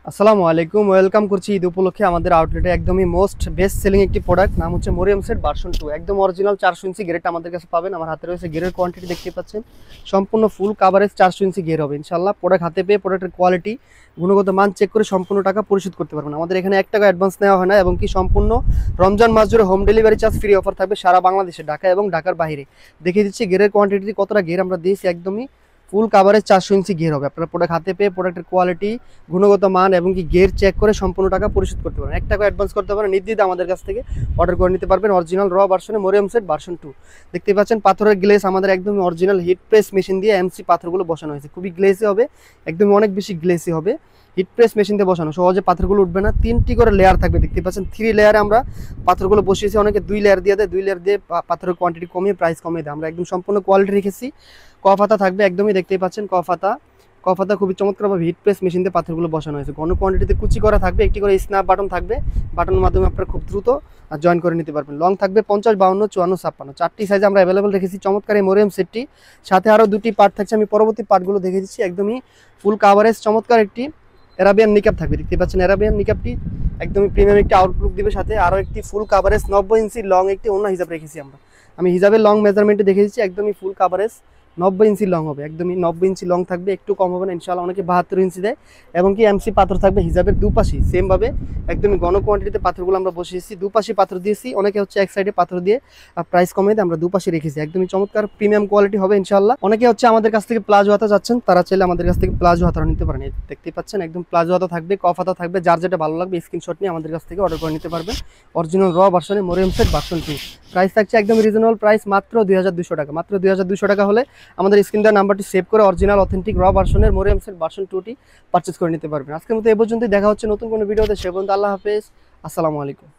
আসসালামু আলাইকুম, ওয়েলকাম করছি ঈদ উপলক্ষে আমাদের আউটলেটে একদমই মোস্ট বেস্ট সেলিং একটি প্রোডাক্ট, নাম হচ্ছে মরিয়ম সেট ভার্সন 2। একদম অরিজিনাল 400 ইঞ্চি গেরটা আমাদের কাছে পাবেন। আমার হাতে রয়েছে গেরের কোয়ান্টিটি দেখতে পাচ্ছেন, সম্পূর্ণ ফুল কাভারেজ 400 ইঞ্চি গের হবে ইনশাল্লাহ। প্রোডাক্ট হাতে পেয়ে প্রোডাক্টের কোয়ালিটি, গুণগত মান চেক করে সম্পূর্ণ টাকা পরিশোধ করতে পারবেন। আমাদের এখানে 1 টাকা অ্যাডভান্স নেওয়া হয় না, এবং কি সম্পূর্ণ রমজান মাস জুড়ে home delivery charge free offer থাকবে সারা বাংলাদেশে, ঢাকা এবং ঢাকার বাইরে। দেখিয়ে দিচ্ছি গেরের কোয়ান্টিটি কতটা গের আমরা দিয়েছি। একদমই ফুল কাভারেজ 400 ইঞ্চি গের হবে। আপনারা প্রোডাক্ট হাতে পেয়ে প্রোডাক্টের কোয়ালিটি, গুণগত মান এবং কি গের চেক করে সম্পূর্ণ টাকা পরিশোধ করতে পারেন। 1 টাকা অ্যাডভান্স করতে পারেন, নির্দ্বিধায় আমাদের কাছ থেকে অর্ডার করে নিতে পারবেন। অরিজিনাল র ভার্সনে মরিয়ম সেট ভার্সন 2 দেখতে পাচ্ছেন। পাথরের গ্লেস আমাদের একদম অরিজিনাল হিট প্রেস মেশিন দিয়ে এমসি পাথরগুলো বসানো হয়েছে। খুবই গ্লেসি হবে, একদম অনেক বেশি গ্লেসি হবে। হিট প্রেস মেশিন দিয়ে বসানো, সহজে পাথরগুলো উঠবে না। 3টি করে লেয়ার থাকবে দেখতে পাচ্ছেন। 3 লেয়ারে আমরা পাথরগুলো বসিয়েছি। অনেকে 2 লেয়ার দিয়ে দেয়, 2 লেয়ার দিয়ে পাথরের কোয়ান্টিটি কমিয়ে প্রাইস কমিয়ে দেয়। আমরা একদম সম্পূর্ণ কোয়ালিটি রেখেছি। কফাতা থাকবে, একদমই দেখতেই পাচ্ছেন কফাতা খুবই চমৎকারভাবে হিট প্রেস মেশিন দিয়ে পাথরগুলো বসানো হয়েছে। ঘন কোয়ান্টিটিতে কুচি করা থাকবে। একটি করে স্ন্যাপ বাটন থাকবে, বাটনের মাধ্যমে আপনারা খুব দ্রুত জয়েন করে নিতে পারবেন। লং থাকবে 50, 52, 54, 56, 4টি সাইজে আমরা অ্যাভেলেবল রেখেছি। চমৎকার এই মরিয়ম সেটটি সাথে আরও 2টি পার্ট থাকছে, আমি পরবর্তী পার্টগুলো দেখে দিচ্ছি। একদমই ফুল কাভারেজ চমৎকার একটি অ্যারাবিয়ান নিকাপ থাকবে দেখতে পাচ্ছেন। অ্যারাবিয়ান নিকাপটি একদমই প্রিমিয়াম একটি আউটলুক দিবে, সাথে আরও একটি ফুল কাভারেজ 90 ইঞ্চি লং একটি ওড়না হিসাব রেখেছি আমরা। আমি হিসাবের লং মেজারমেন্টে দেখে দিচ্ছি। একদমই ফুল কাভারেজ 90 ইঞ্চি লং হবে, একদমই 90 ইঞ্চি লং থাকবে, একটু কম হবে না ইনশাআল্লাহ। অনেকে 72 ইঞ্চি দেয়, এবং কি এমসি পাথর থাকবে হিসাবের দুপাশেই সেমভাবে। একদমই ঘন কোয়ান্টিটিতে পাথরগুলো আমরা বসিয়েছি, দুপাশে পাথর দিয়েছি। অনেকে হচ্ছে এক সাইডে পাথর দিয়ে প্রাইস কমিয়ে দিয়ে আমরা দুপাশে রেখেছি। একদমই চমৎকার প্রিমিয়াম কোয়ালিটি হবে ইনশাআল্লাহ। অনেকে হচ্ছে আমাদের কাছ থেকে প্লাজো হাতা যাচ্ছেন, তারা চাইলে আমাদের কাছ থেকে প্লাজো হাতা নিতে পারেন। দেখতেই পাচ্ছেন একদম প্লাজো হাতা থাকবে, কফ হাতা থাকবে। যার যেটা ভালো লাগবে স্ক্রিনশট নিয়ে আমাদের কাছ থেকে অর্ডার করে নিতে পারবেন। অরিজিনাল র ভার্সনে মরিয়ম সেট ভার্সন 2 প্রাইস থাকছে একদম রিজনেবল প্রাইস, মাত্র 2200 টাকা। মাত্র 2200 টাকা হলে আমাদের স্ক্রিন দেওয়া নাম্বারটি সেভ করে অরিজিনাল অথেন্টিক র ভার্সনের মরিয়ম সেট ভার্সন 2টি পারচেজ করে নিতে পারবেন। আজকের মতো এই পর্যন্তই, দেখা হচ্ছে নতুন কোনো ভিডিওতে। সে পর্যন্ত আল্লাহ হাফেজ, আসসালামু আলাইকুম।